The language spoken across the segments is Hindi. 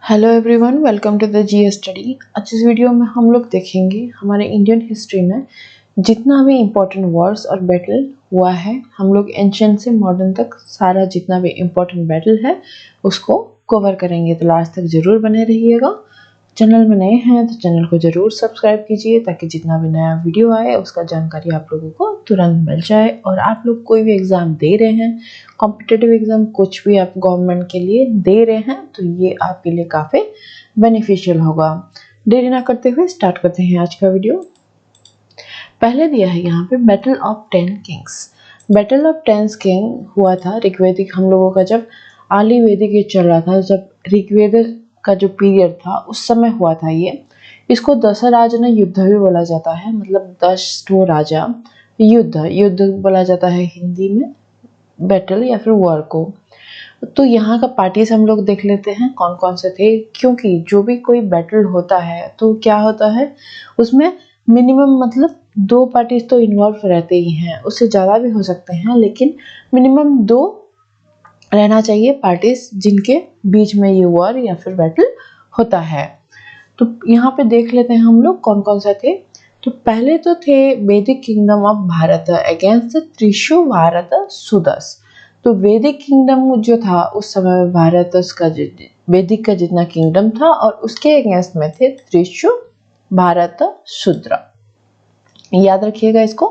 Hello everyone, welcome to the G study. आज इस वीडियो में हम लोग देखेंगे हमारे इंडियन हिस्ट्री में जितना भी इम्पोर्टेंट वॉर्स और बैटल हुआ है। हम लोग एंशिएंट से मॉडर्न तक सारा जितना भी इम्पोर्टेंट बैटल है उसको कवर करेंगे, तो लास्ट तक ज़रूर बने रहिएगा। चैनल में नए हैं तो चैनल को ज़रूर सब्सक्राइब कीजिए ताकि जितना भी नया वीडियो आए उसका जानकारी आप लोगों को तुरंत मिल जाए। और आप लोग कोई भी एग्ज़ाम दे रहे हैं, कॉम्पिटिटिव एग्ज़ाम कुछ भी आप गवर्नमेंट के लिए दे रहे हैं, तो ये आपके लिए काफ़ी बेनिफिशियल होगा। देरी ना करते हुए स्टार्ट करते हैं आज का वीडियो। पहले दिया है यहाँ पे battle of 10 Kings. Battle of 10 king हुआ था ऋग्वेदिक हम लोगों का, जब आली वैदिक ये चल रहा था, जब ऋग्वेद का जो पीरियड था उस समय हुआ था ये। इसको दशराजन युद्ध भी बोला जाता है, मतलब 10 राजा युद्ध बोला जाता है हिंदी में, बैटल या फिर वॉर को। तो यहाँ का पार्टीज हम लोग देख लेते हैं कौन कौन से थे, क्योंकि जो भी कोई बैटल होता है तो क्या होता है उसमें मिनिमम मतलब 2 पार्टीज तो इन्वॉल्व रहते ही हैं, उससे ज़्यादा भी हो सकते हैं, लेकिन मिनिमम 2 रहना चाहिए पार्टीज जिनके बीच में ये वॉर या फिर बैटल होता है। तो यहाँ पे देख लेते हैं हम लोग कौन कौन से थे। तो पहले तो थे वैदिक किंगडम ऑफ भारत अगेंस्ट त्रिशु भारत सुदस। तो वैदिक किंगडम जो था उस समय भारत का वैदिक का जितना किंगडम था और उसके अगेंस्ट में थे त्रिशु भारत शूद्र। याद रखिएगा इसको।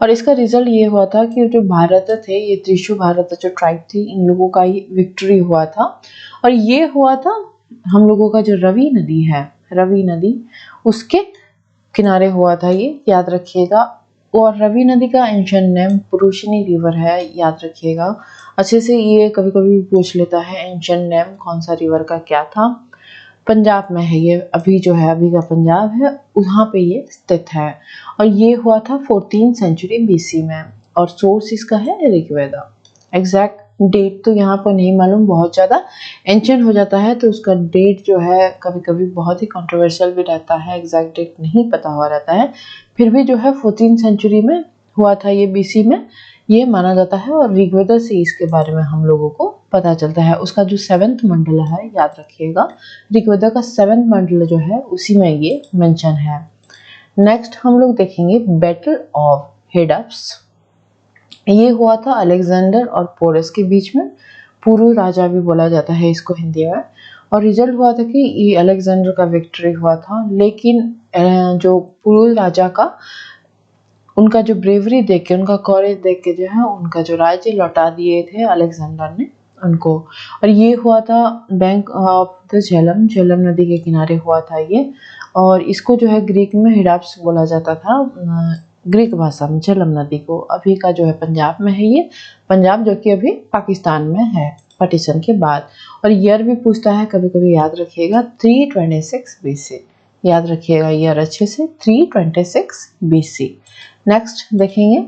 और इसका रिजल्ट ये हुआ था कि जो भारत थे, ये त्रिशु भारत जो ट्राइब थी, इन लोगों का ये विक्ट्री हुआ था। और ये हुआ था हम लोगों का जो रवि नदी है, रवि नदी उसके किनारे हुआ था ये, याद रखिएगा। और रवि नदी का एंशिएंट नेम पुरुषनी रिवर है, याद रखिएगा अच्छे से। ये कभी कभी पूछ लेता है एंशिएंट नेम कौन सा रिवर का क्या था। पंजाब में है ये, अभी जो है अभी का पंजाब है वहाँ पे ये स्थित है। और ये हुआ था 14th सेंचुरी बीसी में, और सोर्स इसका है ऋग्वेद। एग्जैक्ट डेट तो यहाँ पर नहीं मालूम, बहुत ज़्यादा एंशिएंट हो जाता है तो उसका डेट जो है कभी कभी बहुत ही कंट्रोवर्शियल भी रहता है, एग्जैक्ट डेट नहीं पता हुआ रहता है। फिर भी जो है 14th सेंचुरी में हुआ था ये बीसी में, ये माना जाता है। और ऋग्वेद से इसके बारे में हम लोगों को पता चलता है। उसका जो 7th मंडल है, याद रखिएगा ऋग्वेद का 7th मंडल जो है उसी में ये मेंशन है। नेक्स्ट हम लोग देखेंगे बैटल ऑफ हेडप्स। ये हुआ था अलेक्जेंडर और पोरस के बीच में। पूर्व राजा भी बोला जाता है इसको हिंदी में। और रिजल्ट हुआ था कि ये अलेक्जेंडर का विक्ट्री हुआ था, लेकिन जो पूर्व राजा का उनका जो ब्रेवरी देख के, उनका कॉरेज देख के जो है उनका जो राज्य लौटा दिए थे अलेक्जेंडर ने उनको। और ये हुआ था बैंक ऑफ द झेलम नदी के किनारे हुआ था ये। और इसको जो है ग्रीक में हिडाप्स बोला जाता था, ग्रीक भाषा में झेलम नदी को। अभी का जो है पंजाब में है ये, पंजाब जो कि अभी पाकिस्तान में है पार्टीशन के बाद। और ईयर भी पूछता है कभी कभी, याद रखिएगा 326 बीसी, याद रखिएगा ईयर अच्छे से, 326 बीसी। नेक्स्ट देखेंगे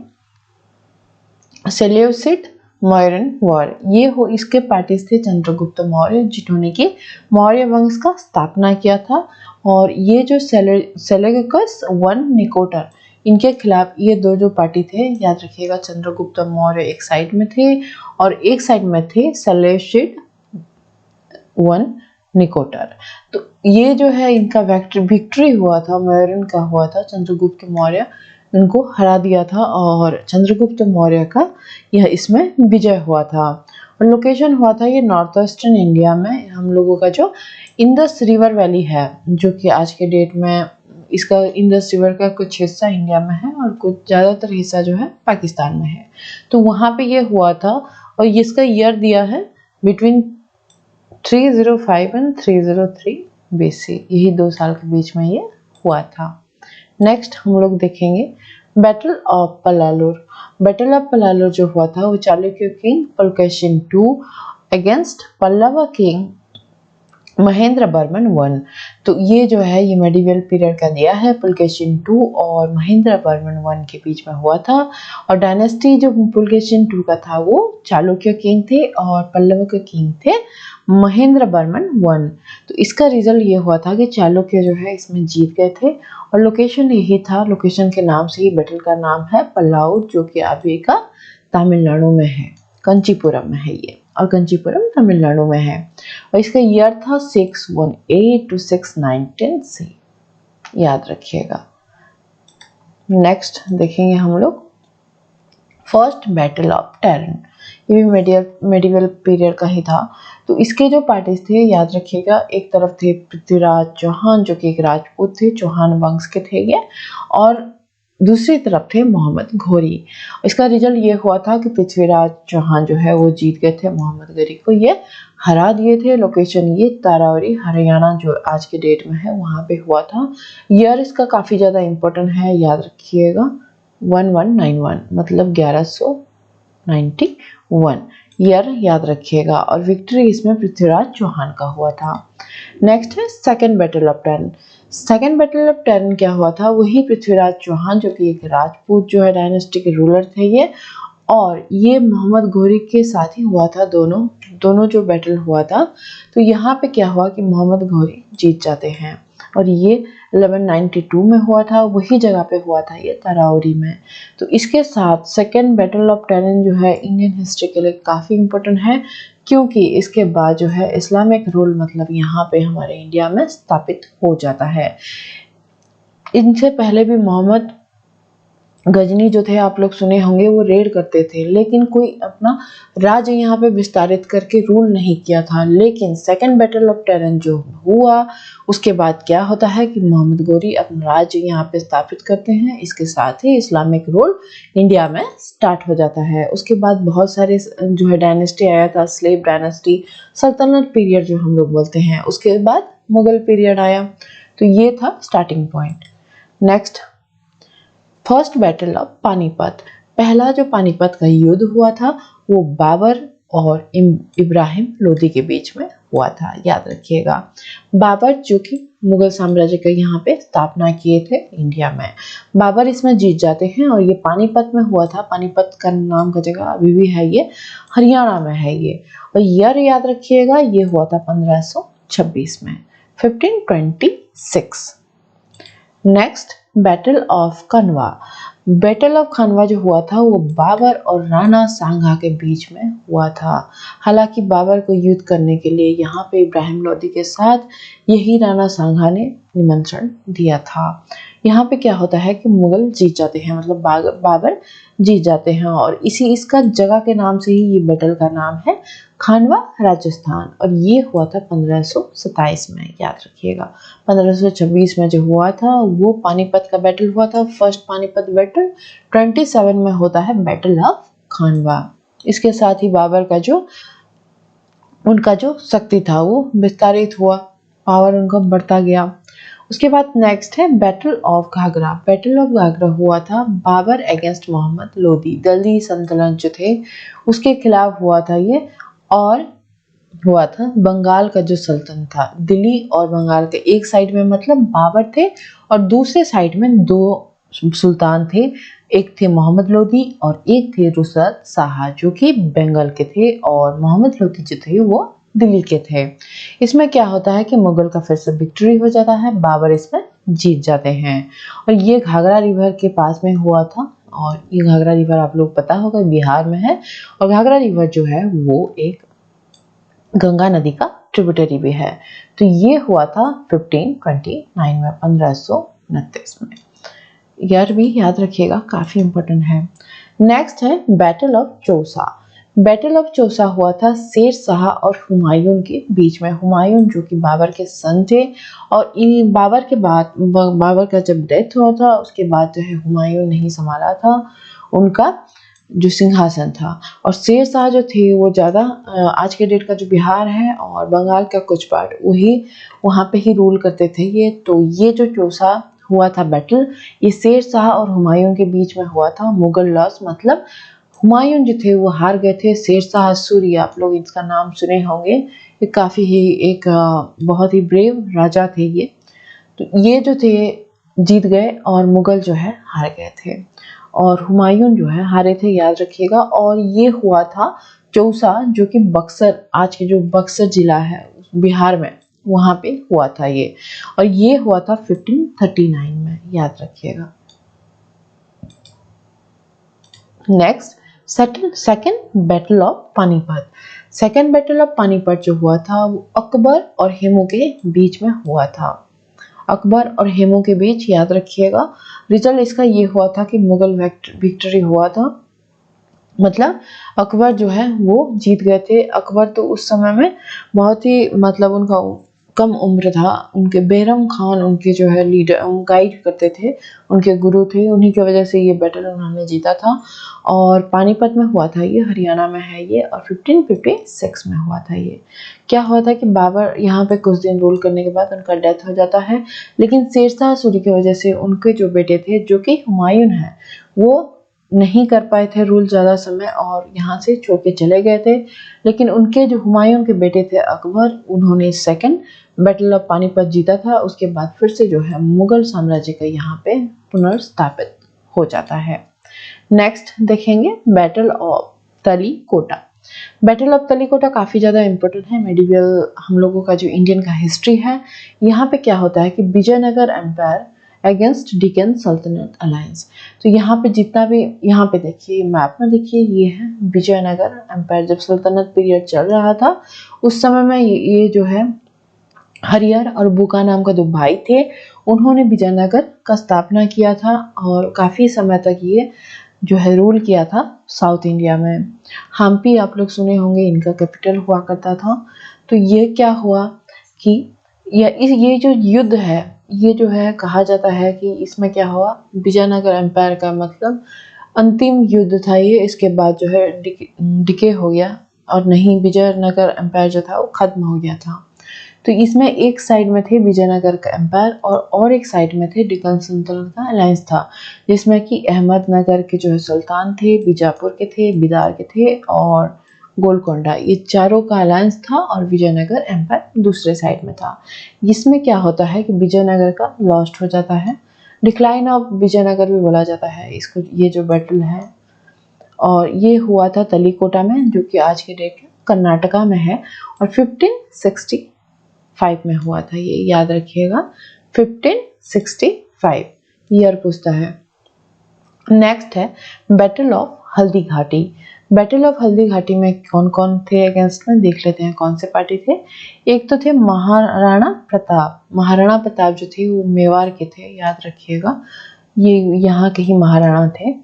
सेल्यूसिड मौर्यन वॉर। ये हो इसके पार्टीज थे चंद्रगुप्त मौर्य, जिन्होंने कि मौर्य वंश का स्थापना किया था। और ये जो सेलेगकस वन निकोटर, इनके खिलाफ ये दो जो पार्टी थे, याद रखिएगा चंद्रगुप्त मौर्य एक साइड में थे और एक साइड में थे सेल्यूसिड वन निकोटर। तो ये जो है इनका विक्ट्री हुआ था, मौर्यन का हुआ था, चंद्रगुप्त मौर्य उनको हरा दिया था और चंद्रगुप्त मौर्य का यह इसमें विजय हुआ था। और लोकेशन हुआ था ये नॉर्थ ईस्टर्न इंडिया में। हम लोगों का जो इंडस रिवर वैली है, जो कि आज के डेट में इसका इंडस रिवर का कुछ हिस्सा इंडिया में है और कुछ ज़्यादातर हिस्सा जो है पाकिस्तान में है, तो वहाँ पे ये हुआ था। और इसका ईयर दिया है बिटवीन 305 एंड 303 बीसी, यही 2 साल के बीच में ये हुआ था। नेक्स्ट हम लोग देखेंगे battle of Pullalur. Battle of Pullalur जो हुआ था वो Chalukya king Pulakeshin II against Pallava king Mahendra Varman I। तो ये जो है ये मेडिवल पीरियड का दिया है, पुलकेशिन II और महेंद्र बर्मन I के बीच में हुआ था। और डायनेस्टी जो पुलकेशिन II का था वो चालुक्य किंग थे और पल्लव के किंग थे महेंद्र बर्मन I। तो इसका रिजल्ट ये हुआ था कि चालुक्य जो है इसमें जीत गए थे। और लोकेशन यही था, लोकेशन के नाम से ही बैटल का नाम है पल्लाउर, जो कि अभी का तमिलनाडु में है, कंचीपुरम में है ये। और कंचीपुरम तमिलनाडु में है। और इसका ईयर था 618 to 619 से, याद रखिएगा। नेक्स्ट देखेंगे हम लोग फर्स्ट बैटल ऑफ टेरन। ये भी मेडिवल पीरियड का ही था। तो इसके जो पार्टीज थे याद रखिएगा, एक तरफ थे पृथ्वीराज चौहान जो कि एक राजपूत थे, चौहान वंश के थे ये, और दूसरी तरफ थे मोहम्मद घोरी। इसका रिजल्ट ये हुआ था कि पृथ्वीराज चौहान जो है वो जीत गए थे, मोहम्मद घोरी को ये हरा दिए थे। लोकेशन ये तारावरी हरियाणा जो आज के डेट में है वहां पे हुआ था। ईयर इसका काफी ज्यादा इंपॉर्टेंट है, याद रखिएगा 1191 मतलब 1191 ईयर याद रखिएगा। और विक्ट्री इसमें पृथ्वीराज चौहान का हुआ था। नेक्स्ट है second battle of terrain. Second battle of terrain क्या हुआ था, वही पृथ्वीराज चौहान जो कि एक राजपूत जो है डायनेस्टी के रूलर थे ये, और ये मोहम्मद घोरी के साथ ही हुआ था। दोनों जो बैटल हुआ था, तो यहाँ पे क्या हुआ कि मोहम्मद घोरी जीत जाते हैं। और ये 1192 में हुआ था, वही जगह पे हुआ था ये तराउरी में। तो इसके साथ सेकेंड बैटल ऑफ टेरन जो है इंडियन हिस्ट्री के लिए काफ़ी इम्पोर्टेंट है, क्योंकि इसके बाद जो है इस्लामिक रूल मतलब यहाँ पे हमारे इंडिया में स्थापित हो जाता है। इनसे पहले भी मोहम्मद गजनी जो थे आप लोग सुने होंगे, वो रेड करते थे, लेकिन कोई अपना राज्य यहाँ पे विस्तारित करके रूल नहीं किया था। लेकिन सेकंड बैटल ऑफ टेरन जो हुआ उसके बाद क्या होता है कि मोहम्मद घोरी अपना राज्य यहाँ पे स्थापित करते हैं। इसके साथ ही इस्लामिक रूल इंडिया में स्टार्ट हो जाता है। उसके बाद बहुत सारे जो है डायनेस्टी आया था, स्लेव डायनेस्टी, सल्तनत पीरियड जो हम लोग बोलते हैं। उसके बाद मुगल पीरियड आया। तो ये था starting point. Next first battle of Panipat. पहला जो पानीपत का युद्ध हुआ था वो बाबर और इब्राहिम लोदी के बीच में हुआ था, याद रखिएगा। बाबर जो कि मुगल साम्राज्य के यहाँ पे स्थापना किए थे इंडिया में, बाबर इसमें जीत जाते हैं। और ये पानीपत में हुआ था। पानीपत का नाम का जगह अभी भी है, ये हरियाणा में है ये। और ईयर याद रखिएगा, ये हुआ था 1526 में, 1526। Next battle of Khanwa. Battle of Khanwa जो हुआ था वो बाबर और राणा सांगा के बीच में हुआ था। हालांकि बाबर को युद्ध करने के लिए यहाँ पे इब्राहिम लोदी के साथ यही राणा सांगा ने निमंत्रण दिया था। यहाँ पे क्या होता है कि मुगल जीत जाते हैं, मतलब बाबर जीत जाते हैं। और इसका जगह के नाम से ही ये बैटल का नाम है खानवा, राजस्थान। और ये हुआ था 1527 में, याद रखिएगा। 1526 में जो हुआ था वो पानीपत का बैटल हुआ था, फर्स्ट पानीपत बैटल। 27 में होता है बैटल ऑफ खानवा। इसके साथ ही बाबर का उनका जो शक्ति था वो विस्तारित हुआ, पावर उनका बढ़ता गया। उसके बाद नेक्स्ट है battle of Ghaghra. Battle of Ghaghra हुआ था बाबर अगेंस्ट मोहम्मद लोदी, दिल्ली सल्तनत जो थे उसके खिलाफ हुआ था ये। और हुआ था बंगाल का जो सल्तनत था, दिल्ली और बंगाल के एक साइड में मतलब बाबर थे और दूसरे साइड में दो सुल्तान थे, एक थे मोहम्मद लोदी और एक थे रुसद शाह जो कि बंगाल के थे, और मोहम्मद लोदी जो थे वो दिल्ली के थे। इसमें क्या होता है कि मुगल का फिर से विक्ट्री हो जाता है, बाबर इसमें जीत जाते हैं। और ये घाघरा रिवर के पास में हुआ था, और ये घाघरा रिवर आप लोग पता होगा बिहार में है। और घाघरा रिवर जो है वो एक गंगा नदी का ट्रिब्यूटरी भी है। तो ये हुआ था 1529 में, 1529 में। ईयर भी याद रखिएगा, काफी इंपॉर्टेंट है। नेक्स्ट है battle of Chausa. Battle of Chausa हुआ था शेर शाह और हुमायूं के बीच में। हुमायूं जो कि बाबर के सन थे, और बाबर के बाद बाबर का जब डेथ हुआ था उसके बाद जो है हुमायूं नहीं संभाला था उनका जो सिंहासन था। और शेर शाह जो थे वो ज़्यादा आज के डेट का जो बिहार है और बंगाल का कुछ पार्ट वही वहाँ पे ही रूल करते थे ये। तो ये जो चौसा हुआ था बैटल, ये शेर शाह और हुमायूं के बीच में हुआ था। मुगल लॉस मतलब हुमायूं जो थे वो हार गए थे। शेर शाह सूरी, आप लोग इसका नाम सुने होंगे, ये काफ़ी ही एक बहुत ही ब्रेव राजा थे ये। तो ये जो थे जीत गए और मुगल जो है हार गए थे, और हुमायूं जो है हारे थे, याद रखिएगा। और ये हुआ था चौसा जो कि बक्सर, आज के जो बक्सर जिला है बिहार में, वहां पे हुआ था ये। और ये हुआ था 1539 में, याद रखिएगा। Next second battle of Panipat. Second battle of Panipat जो हुआ था वो अकबर और हेमू के बीच में हुआ था। अकबर और हेमू के बीच, याद रखिएगा। रिजल्ट इसका ये हुआ था कि मुगल विक्ट्री हुआ था, मतलब अकबर जो है वो जीत गए थे। अकबर तो उस समय में बहुत ही, मतलब उनका कम उम्र था। उनके बैरम खान उनके जो है लीडर, गाइड करते थे, उनके गुरु थे। उन्हीं की वजह से ये बैटल उन्होंने जीता था। और पानीपत में हुआ था, ये हरियाणा में है ये, और 1556 में हुआ था ये। क्या हुआ था कि बाबर यहाँ पे कुछ दिन रूल करने के बाद उनका डेथ हो जाता है, लेकिन शेरशाह सूरी की वजह से उनके जो बेटे थे, जो कि हुमायूं है, वो नहीं कर पाए थे रूल ज़्यादा समय और यहाँ से छोड़ के चले गए थे। लेकिन उनके जो हुमायूं के बेटे थे अकबर, उन्होंने सेकंड बैटल ऑफ पानीपत जीता था। उसके बाद फिर से जो है मुगल साम्राज्य का यहाँ पे पुनर्स्थापित हो जाता है। नेक्स्ट देखेंगे बैटल ऑफ तलीकोटा। बैटल ऑफ तलीकोटा काफ़ी ज़्यादा इम्पोर्टेंट है मेडिवल हम लोगों का जो इंडियन का हिस्ट्री है। यहाँ पे क्या होता है कि विजयनगर एम्पायर अगेंस्ट डिकन सल्तनत अलायंस। तो यहाँ पे जितना भी, यहाँ पे देखिए मैप में, देखिए ये है विजयनगर एम्पायर। जब सल्तनत पीरियड चल रहा था उस समय में ये जो है हरिहर और बुका नाम का दो भाई थे, उन्होंने विजयनगर का स्थापना किया था और काफ़ी समय तक ये जो है रूल किया था साउथ इंडिया में। हम्पी आप लोग सुने होंगे, इनका कैपिटल हुआ करता था। तो ये क्या हुआ कि ये जो युद्ध है, ये जो है कहा जाता है कि इसमें क्या हुआ, विजयनगर एम्पायर का मतलब अंतिम युद्ध था ये। इसके बाद जो है डिके हो गया और नहीं, विजयनगर एम्पायर जो था वो खत्म हो गया था। तो इसमें एक साइड में थे विजयनगर का एम्पायर और एक साइड में थे डेक्कन सल्तनत का अलायंस था, जिसमें कि अहमदनगर के जो है सुल्तान थे, बीजापुर के थे, बिदार के थे और गोलकोंडा, ये चारों का अलायंस था और विजयनगर एम्पायर दूसरे साइड में था। इसमें क्या होता है कि विजयनगर का लॉस्ट हो जाता है, डिक्लाइन ऑफ विजयनगर भी बोला जाता है इसको, ये जो बैटल है। और ये हुआ था तलीकोटा में, जो कि आज के डेट में कर्नाटका में है, और 1565 में हुआ था ये, याद रखिएगा 1565 ईयर पूछता है। नेक्स्ट है battle of Haldi Ghati. Battle of Haldi Ghati में कौन कौन थे अगेंस्ट में, देख लेते हैं कौन से पार्टी थे। एक तो थे महाराणा प्रताप। महाराणा प्रताप जो थे वो मेवाड़ के थे, याद रखिएगा, ये यहाँ के ही महाराणा थे।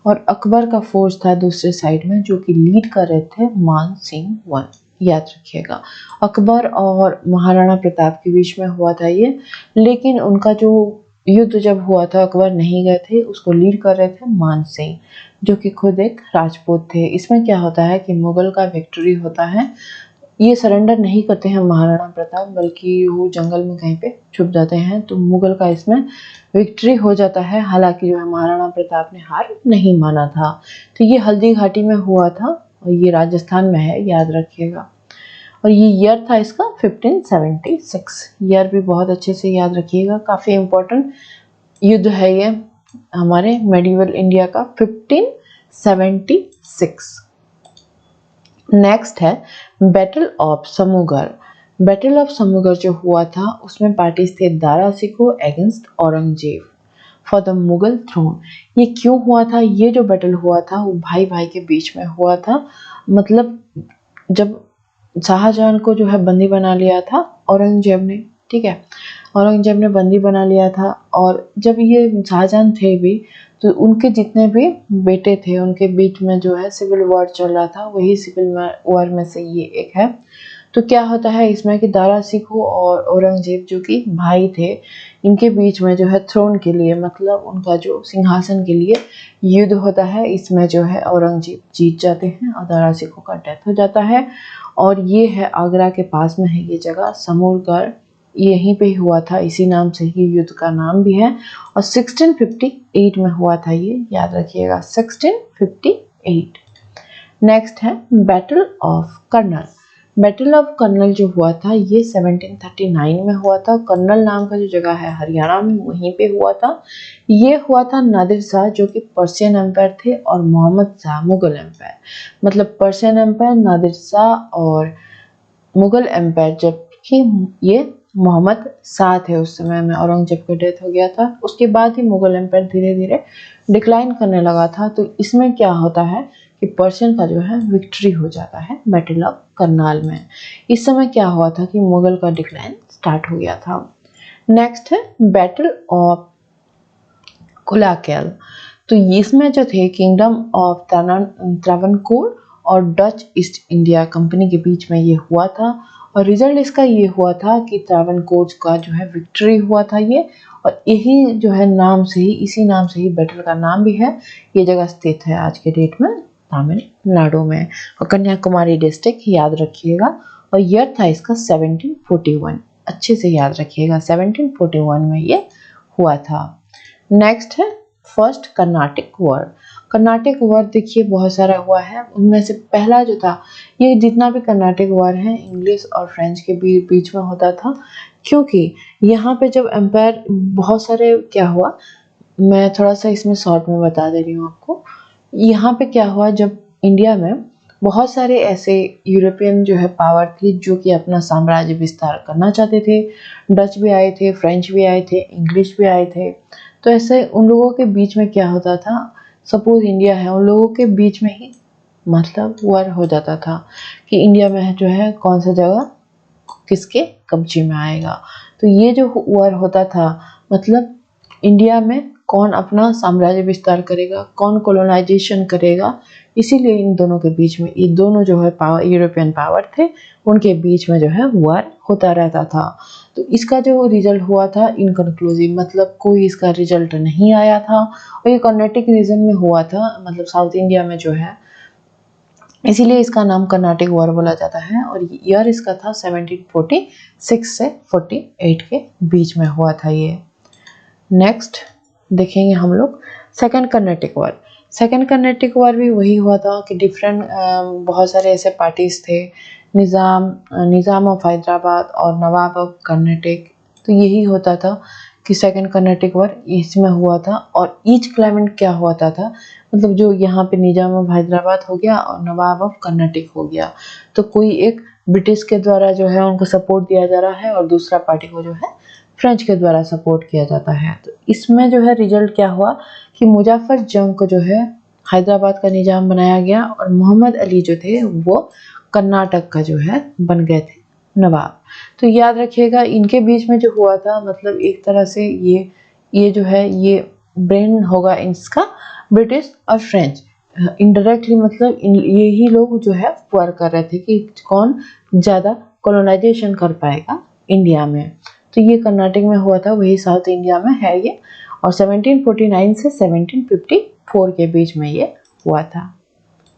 और अकबर का फोर्स था दूसरे साइड में, जो कि लीड कर रहे थे मान सिंह वन, याद रखिएगा। अकबर और महाराणा प्रताप के बीच में हुआ था ये, लेकिन उनका जो युद्ध जब हुआ था अकबर नहीं गए थे, उसको लीड कर रहे थे मान सिंह, जो कि खुद एक राजपूत थे। इसमें क्या होता है कि मुगल का विक्ट्री होता है, ये सरेंडर नहीं करते हैं महाराणा प्रताप, बल्कि वो जंगल में कहीं पे छुप जाते हैं। तो मुगल का इसमें विक्ट्री हो जाता है, हालांकि जो है महाराणा प्रताप ने हार नहीं माना था। तो ये हल्दी घाटी में हुआ था और ये राजस्थान में है, याद रखिएगा। और ये ईयर था इसका 1576, ईयर भी बहुत अच्छे से याद रखिएगा, काफ़ी इम्पोर्टेंट युद्ध है ये हमारे मेडिवल इंडिया का, 1576। नेक्स्ट है battle of Samugarh. Battle of Samugarh जो हुआ था उसमें पार्टीज थे Dara Shikoh against Aurangzeb for the Mughal throne. ये क्यों हुआ था, ये जो बैटल हुआ था वो भाई भाई के बीच में हुआ था। मतलब जब शाहजहां को जो है बंदी बना लिया था औरंगजेब ने, ठीक है, औरंगजेब ने बंदी बना लिया था। और जब ये शाहजहां थे भी, तो उनके जितने भी बेटे थे उनके बीच में जो है सिविल वॉर चल रहा था, वही सिविल वॉर में से ये एक है। तो क्या होता है इसमें कि दारा सिकोह और औरंगजेब जो कि भाई थे, इनके बीच में जो है थ्रोन के लिए, मतलब उनका जो सिंहासन के लिए युद्ध होता है। इसमें जो है औरंगजेब जीत जाते हैं और दारा सिकोह का डेथ हो जाता है। और ये है आगरा के पास में है ये जगह समूरगढ़, यहीं पे हुआ था, इसी नाम से ही युद्ध का नाम भी है। और 1658 में हुआ था ये, याद रखिएगा 1658। नेक्स्ट है battle of Karnal. Battle of Karnal जो हुआ था ये 1739 में हुआ था। कर्नल नाम का जो जगह है हरियाणा में, वहीं पे हुआ था। ये हुआ था नादिर शाह जो कि पर्शियन एम्पायर थे और मोहम्मद शाह मुगल एम्पायर। मतलब पर्शियन एम्पायर, नादिर शाह और मुगल एम्पायर, जबकि ये मोहम्मद शाह थे उस समय में, औरंगजेब का डेथ हो गया था। उसके बाद ही मुगल एम्पायर धीरे धीरे डिक्लाइन करने लगा था। तो इसमें क्या होता है कि पर्शियन का जो है विक्ट्री हो जाता है बैटल ऑफ करनाल में। इस समय क्या हुआ था कि मुगल का डिक्लाइन स्टार्ट हो गया था। नेक्स्ट है बैटल ऑफ कोलाकेल। तो इसमें जो थे किंगडम ऑफ त्रावणकोर और डच ईस्ट इंडिया कंपनी के बीच में ये हुआ था, और रिजल्ट इसका ये हुआ था कि त्रावणकोर का जो है विक्ट्री हुआ था ये, और यही जो है नाम से ही, इसी नाम से ही बैटल का नाम भी है। ये जगह स्थित है आज के डेट में तमिलनाडु में, और कन्याकुमारी डिस्ट्रिक्ट याद रखिएगा। और ईयर था इसका 1741, अच्छे से याद रखिएगा 1741 में ये हुआ था। नेक्स्ट है first Carnatic war. Carnatic war देखिए बहुत सारा हुआ है, उनमें से पहला जो था, ये जितना भी कर्नाटिक वॉर है इंग्लिश और फ्रेंच के बीच में होता था, क्योंकि यहाँ पे जब एम्पायर बहुत सारे क्या हुआ, मैं थोड़ा सा इसमें शॉर्ट में बता दे रही हूँ आपको। यहाँ पे क्या हुआ, जब इंडिया में बहुत सारे ऐसे यूरोपियन जो है पावर थी जो कि अपना साम्राज्य विस्तार करना चाहते थे। डच भी आए थे, फ्रेंच भी आए थे, इंग्लिश भी आए थे। तो ऐसे उन लोगों के बीच में क्या होता था, सपोज इंडिया है, उन लोगों के बीच में ही मतलब वॉर हो जाता था कि इंडिया में जो है कौन सा जगह किसके कब्जे में आएगा। तो ये जो वॉर होता था, मतलब इंडिया में कौन अपना साम्राज्य विस्तार करेगा, कौन कॉलोनाइजेशन करेगा, इसीलिए इन दोनों के बीच में, ये दोनों जो है पावर, यूरोपियन पावर थे, उनके बीच में जो है वॉर होता रहता था। तो इसका जो रिजल्ट हुआ था इनकंक्लूसिव, मतलब कोई इसका रिजल्ट नहीं आया था, और ये कर्नाटिक रीजन में हुआ था, मतलब साउथ इंडिया में जो है, इसीलिए इसका नाम कर्नाटिक वॉर बोला जाता है। और ईयर इसका था 1746 से 48 के बीच में हुआ था ये। नेक्स्ट देखेंगे हम लोग second Carnatic war. Second Carnatic war भी वही हुआ था कि डिफरेंट बहुत सारे ऐसे पार्टीज थे, निज़ाम ऑफ हैदराबाद और नवाब ऑफ कर्नाटक। तो यही होता था कि सेकंड कर्नाटिक वॉर इसमें हुआ था। और ईच क्लाइमेट क्या होता था, मतलब जो यहाँ पे निज़ाम ऑफ हैदराबाद हो गया और नवाब ऑफ कर्नाटक हो गया, तो कोई एक ब्रिटिश के द्वारा जो है उनको सपोर्ट दिया जा रहा है, और दूसरा पार्टी को जो है फ्रेंच के द्वारा सपोर्ट किया जाता है। तो इसमें जो है रिजल्ट क्या हुआ कि मुजफ्फर जंग को जो है हैदराबाद का निजाम बनाया गया, और मोहम्मद अली जो थे वो कर्नाटक का जो है बन गए थे नवाब। तो याद रखिएगा इनके बीच में जो हुआ था, मतलब एक तरह से ये जो है ये ब्रेन होगा इसका ब्रिटिश और फ्रेंच, इनडायरेक्टली मतलब यही लोग जो है वॉर कर रहे थे कि कौन ज़्यादा कॉलोनाइजेशन कर पाएगा इंडिया में। तो ये कर्नाटक में हुआ था, वही साउथ इंडिया में है ये, और 1749 से 1754 के बीच में ये हुआ था।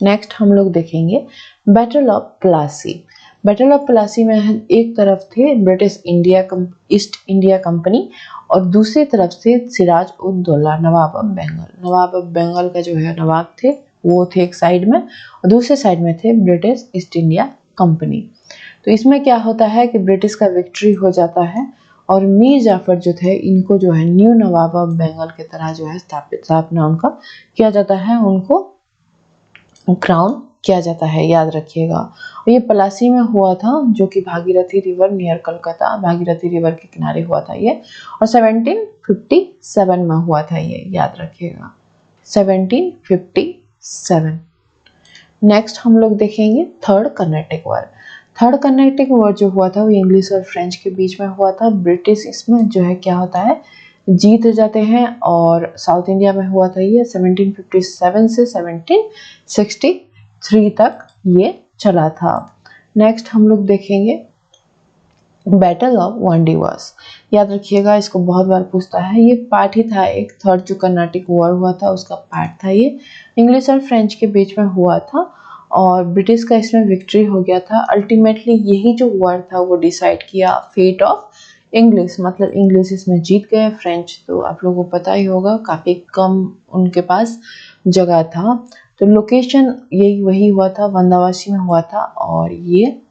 नेक्स्ट हम लोग देखेंगे battle of Plassey. Battle of Plassey में एक तरफ थे ब्रिटिश ईस्ट इंडिया कंपनी, और दूसरी तरफ से सिराज उद दौला नवाब ऑफ बंगाल। नवाब ऑफ बंगाल का जो है नवाब थे वो थे एक साइड में, और दूसरे साइड में थे ब्रिटिश ईस्ट इंडिया कंपनी। तो इसमें क्या होता है कि ब्रिटिश का विक्ट्री हो जाता है, और मीर जाफर जो थे इनको जो है न्यू नवाब ऑफ बंगाल की तरह जो है स्थापना उनका किया जाता है, उनको क्राउन किया जाता है, याद रखिएगा। और ये प्लासी में हुआ था, जो कि Bhagirathi river near Calcutta, Bhagirathi river के किनारे हुआ था ये, और 1757 में हुआ था ये, याद रखिएगा 1757। नेक्स्ट हम लोग देखेंगे third Carnatic war. Third Carnatic war जो हुआ था वो इंग्लिश और फ्रेंच के बीच में हुआ था। ब्रिटिश इसमें जो है क्या होता है जीत जाते हैं, और साउथ इंडिया में हुआ था ये 1757 से 1763 तक ये चला था। नेक्स्ट हम लोग देखेंगे बैटल ऑफ वांडीवास। याद रखिएगा इसको बहुत बार पूछता है, ये पार्ट ही था एक, थर्ड जो कर्नाटिक वॉर हुआ था उसका पार्ट था ये, इंग्लिश और फ्रेंच के बीच में हुआ था, और ब्रिटिश का इसमें विक्ट्री हो गया था। अल्टीमेटली यही जो वॉर था वो डिसाइड किया फेट ऑफ इंग्लिश, मतलब इंग्लिश इसमें जीत गए। फ्रेंच तो आप लोगों को पता ही होगा काफ़ी कम उनके पास जगह था। तो लोकेशन यही वही हुआ था, वंदावासी में हुआ था, और ये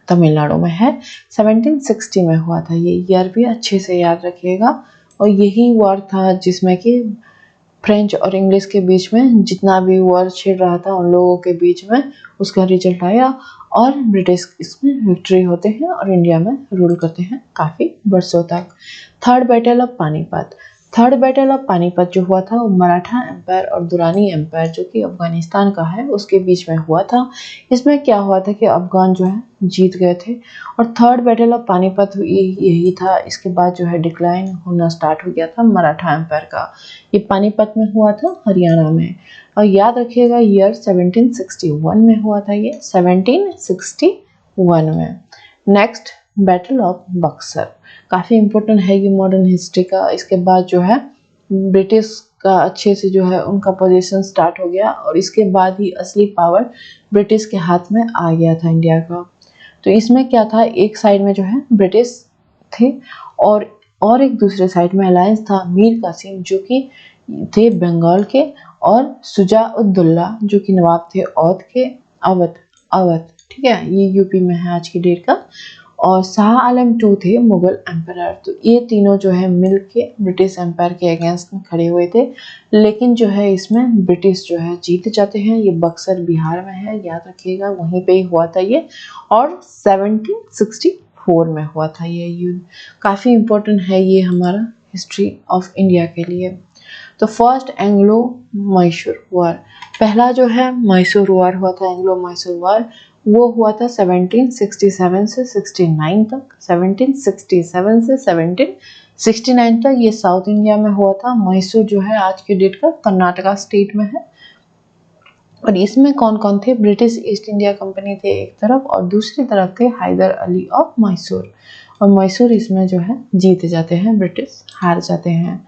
तमिलनाडु में है। 1760 में हुआ था ये, ईयर भी अच्छे से याद रखिएगा। और यही वॉर था जिसमें कि फ्रेंच और इंग्लिश के बीच में जितना भी वॉर छिड़ रहा था उन लोगों के बीच में उसका रिजल्ट आया, और ब्रिटिश इसमें विक्ट्री होते हैं और इंडिया में रूल करते हैं काफ़ी वर्षों तक। Third battle of Panipat. Third battle of Panipat जो हुआ था वो मराठा एम्पायर और दुरानी एम्पायर जो कि अफगानिस्तान का है उसके बीच में हुआ था। इसमें क्या हुआ था कि अफगान जो है जीत गए थे। और थर्ड बैटल ऑफ पानीपत यही था। इसके बाद जो है डिक्लाइन होना स्टार्ट हो गया था मराठा एम्पायर का। ये पानीपत में हुआ था हरियाणा में। और याद रखिएगा ईयर 1761 में हुआ था ये, 1761 में। नेक्स्ट बैटल ऑफ बक्सर, काफ़ी इम्पोर्टेंट है ये मॉडर्न हिस्ट्री का। इसके बाद जो है ब्रिटिश का अच्छे से जो है उनका पोजीशन स्टार्ट हो गया और इसके बाद ही असली पावर ब्रिटिश के हाथ में आ गया था इंडिया का। तो इसमें क्या था, एक साइड में जो है ब्रिटिश थे और एक दूसरे साइड में अलायंस था मीर कासिम जो कि थे बंगाल के, और शुजा-उद-दौला जो कि नवाब थे औध के, अवध, ठीक है, ये यूपी में है आज की डेट का। और शाह आलम टू थे मुगल एम्परर। तो ये तीनों जो है मिलके ब्रिटिश एम्पायर के अगेंस्ट में खड़े हुए थे। लेकिन जो है इसमें ब्रिटिश जो है जीत जाते हैं। ये बक्सर बिहार में है, याद रखिएगा, वहीं पे ही हुआ था ये। और 1764 में हुआ था ये युद्ध। काफ़ी इम्पोर्टेंट है ये हमारा हिस्ट्री ऑफ इंडिया के लिए। तो फर्स्ट एंग्लो मैसूर वार, पहला जो है मैसूर वार हुआ था, एंग्लो मैसूर वार, वो हुआ था 1767 से 69 तक। 1767 से 1769 तक ये साउथ इंडिया में हुआ था। मैसूर जो है आज की डेट का कर्नाटका स्टेट में है। और इसमें कौन कौन थे, ब्रिटिश ईस्ट इंडिया कंपनी थे एक तरफ और दूसरी तरफ थे हैदर अली ऑफ मैसूर। और मैसूर इसमें जो है जीत जाते हैं, ब्रिटिश हार जाते हैं।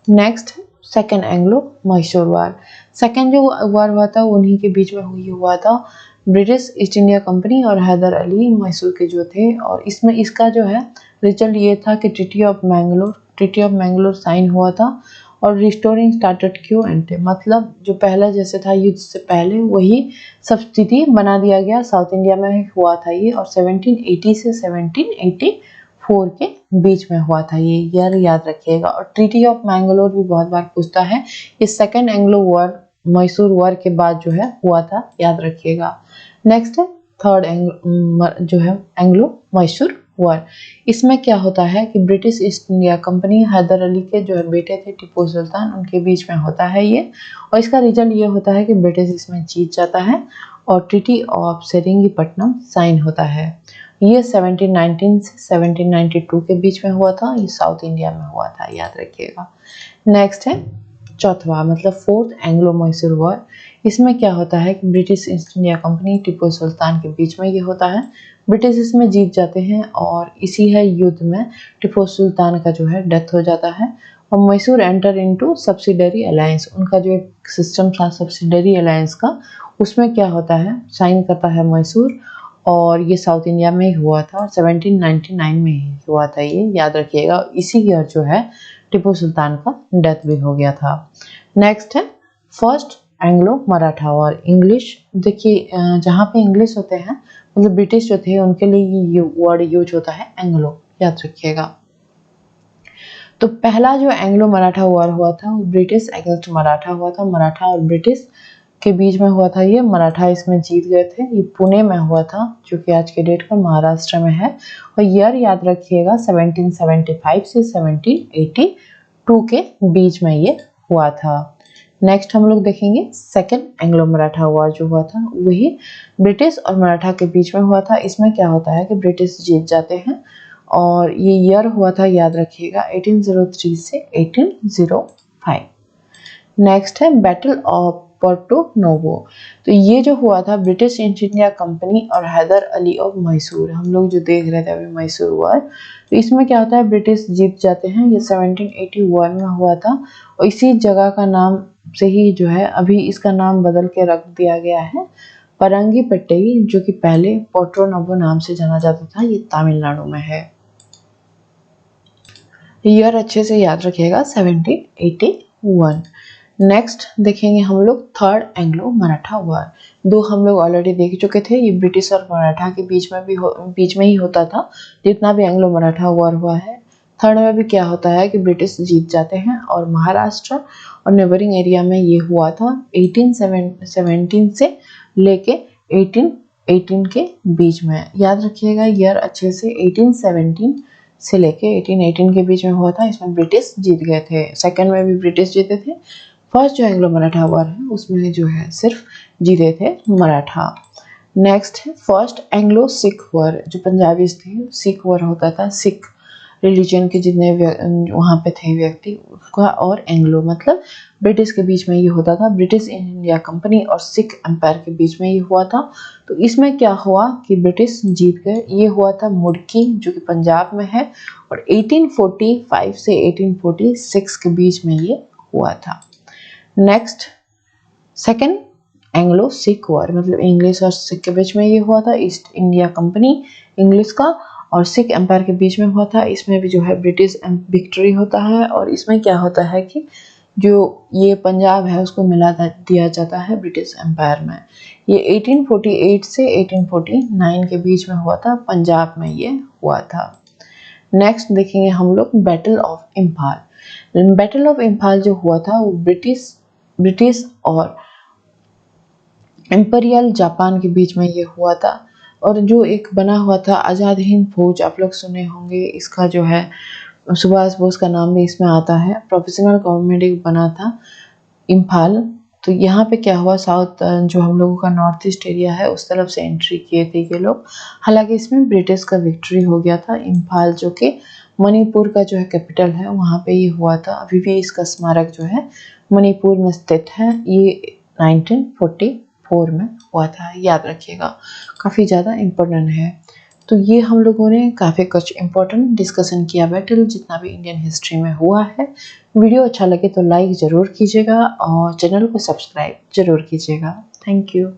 नेक्स्ट सेकेंड एंग्लो मैसूर वार, सेकेंड जो वार हुआ था उन्हीं के बीच में हुआ था ब्रिटिश ईस्ट इंडिया कंपनी और हैदर अली मैसूर के जो थे। और इसमें इसका जो है रिजल्ट ये था कि ट्रीटी ऑफ मैंगलोर साइन हुआ था और रिस्टोरिंग स्टार्टेड क्यू एंटे, मतलब जो पहला जैसे था युद्ध से पहले वही सब स्थिति बना दिया गया। साउथ इंडिया में हुआ था ये और 1780 से 1784 के बीच में हुआ था ये, याद रखिएगा। और ट्रीटी ऑफ मैंगलोर भी बहुत बार पूछता है, ये सेकेंड एंग्लो वार मैसूर वार के बाद जो है हुआ था, याद रखिएगा। नेक्स्ट है थर्ड जो है एंग्लो मैसूर वार। इसमें क्या होता है कि British East India Company Hyder Ali के जो है बेटे थे टीपू सुल्तान, उनके बीच में होता है ये। और इसका रिजल्ट ये होता है कि ब्रिटिश इसमें जीत जाता है और ट्रीटी ऑफ सेरिंगपट्टनम साइन होता है। ये 1719 से 1792 के बीच में हुआ था। ये साउथ इंडिया में हुआ था, याद रखिएगा। नेक्स्ट है चौथवा मतलब फोर्थ एंग्लो मैसूर वार। इसमें क्या होता है कि British East India company Tipu Sultan के बीच में ये होता है। ब्रिटिश इसमें जीत जाते हैं और इसी है युद्ध में टीपू सुल्तान का जो है डेथ हो जाता है और Mysore enter into subsidiary alliance. उनका जो एक सिस्टम था सब्सिडरी अलायंस का, उसमें क्या होता है, साइन करता है मैसूर। और ये साउथ इंडिया में ही हुआ था और 1799 में ही हुआ था ये, याद रखिएगा। इसी ईयर जो है टीपू सुल्तान का डेथ भी हो गया था। नेक्स्ट है फर्स्ट एंग्लो मराठा वार। इंग्लिश, देखिए जहाँ पे इंग्लिश होते हैं मतलब ब्रिटिश जो थे उनके लिए ये वर्ड यूज होता है एंग्लो, याद रखिएगा। तो पहला जो एंग्लो मराठा वार हुआ था वो ब्रिटिश अगेंस्ट मराठा हुआ था। मराठा और ब्रिटिश के बीच में हुआ था ये। मराठा इसमें जीत गए थे। ये पुणे में हुआ था जो कि आज के डेट का महाराष्ट्र में है। और ईयर याद रखिएगा 1775 से 1782 के बीच में ये हुआ था। नेक्स्ट हम लोग देखेंगे सेकेंड एंग्लो मराठा वार जो हुआ था, वही ब्रिटिश और मराठा के बीच में हुआ था। इसमें क्या होता है कि ब्रिटिश जीत जाते हैं और ये ईयर हुआ था, याद रखिएगा, 1803 से 1805। नेक्स्ट है बैटल ऑफ पोर्टो नोवो। तो ये जो हुआ था ब्रिटिश ईस्ट इंडिया कंपनी और हैदर अली ऑफ मैसूर, हम लोग जो देख रहे थे अभी मैसूर वार। तो इसमें क्या होता है, ब्रिटिश जीत जाते हैं। ये 1781 में हुआ था और इसी जगह का नाम से ही जो है अभी इसका नाम बदल के रख दिया गया है परंगीपट्टी, जो कि पहले पोर्टो नोवो नाम से जाना जाता था। ये तमिलनाडु में है। ईयर अच्छे से याद रखिएगा 1781। नेक्स्ट देखेंगे हम लोग थर्ड एंग्लो मराठा वार। दो हम लोग ऑलरेडी देख चुके थे। ये ब्रिटिश और मराठा के बीच में ही होता था जितना भी एंग्लो मराठा वार हुआ है। थर्ड में भी क्या होता है कि ब्रिटिश जीत जाते हैं और महाराष्ट्र और नेबरिंग एरिया में ये हुआ था 1817 से लेके 1818 के बीच में, याद रखिएगा ईयर अच्छे से। 1817 से लेके 1818 के बीच में हुआ था। इसमें ब्रिटिश जीत गए थे। सेकंड में भी ब्रिटिश जीते थे। फर्स्ट जो एंग्लो मराठा वॉर है उसमें जो है सिर्फ जीते थे मराठा। नेक्स्ट है फर्स्ट एंग्लो सिख वॉर, जो पंजाबीज थे सिख वॉर होता था। सिख रिलीजन के जितने वहाँ पे थे व्यक्ति उसका, और एंग्लो मतलब ब्रिटिश के बीच में ये होता था। ब्रिटिश इंडिया कंपनी और सिख एम्पायर के बीच में ये हुआ था। तो इसमें क्या हुआ कि ब्रिटिश जीत गए। ये हुआ था मुड़की, जो कि पंजाब में है, और 1845 से 1846 के बीच में ये हुआ था। Next second Anglo Sikh war, मतलब इंग्लिश और सिख के बीच में ये हुआ था। ईस्ट इंडिया कंपनी इंग्लिश का और सिख एम्पायर के बीच में हुआ था। इसमें भी जो है ब्रिटिश विक्ट्री होता है। और इसमें क्या होता है कि जो ये पंजाब है उसको मिला दिया जाता है ब्रिटिश एम्पायर में। ये 1848 से 1849 के बीच में हुआ था। पंजाब में ये हुआ था। नेक्स्ट देखेंगे हम लोग battle of Imphal. Battle of Imphal जो हुआ था वो ब्रिटिश और इम्पीरियल जापान के बीच में ये हुआ था। और जो एक बना हुआ था आज़ाद हिंद फौज, आप लोग सुने होंगे, इसका जो है सुभाष बोस का नाम भी इसमें आता है। प्रोफेशनल गवर्नमेंट एक बना था इम्फाल। तो यहाँ पे क्या हुआ, साउथ जो हम लोगों का नॉर्थ ईस्ट एरिया है उस तरफ से एंट्री किए थे ये लोग। हालांकि इसमें ब्रिटिश का विक्ट्री हो गया था। इम्फाल जो कि मणिपुर का जो है कैपिटल है वहाँ पे ये हुआ था। अभी भी इसका स्मारक जो है मणिपुर में स्थित है। ये 1944 में हुआ था, याद रखिएगा, काफ़ी ज़्यादा इम्पोर्टेंट है। तो ये हम लोगों ने काफ़ी कुछ इम्पोर्टेंट डिस्कशन किया बैटल जितना भी इंडियन हिस्ट्री में हुआ है। वीडियो अच्छा लगे तो लाइक ज़रूर कीजिएगा और चैनल को सब्सक्राइब ज़रूर कीजिएगा। Thank you.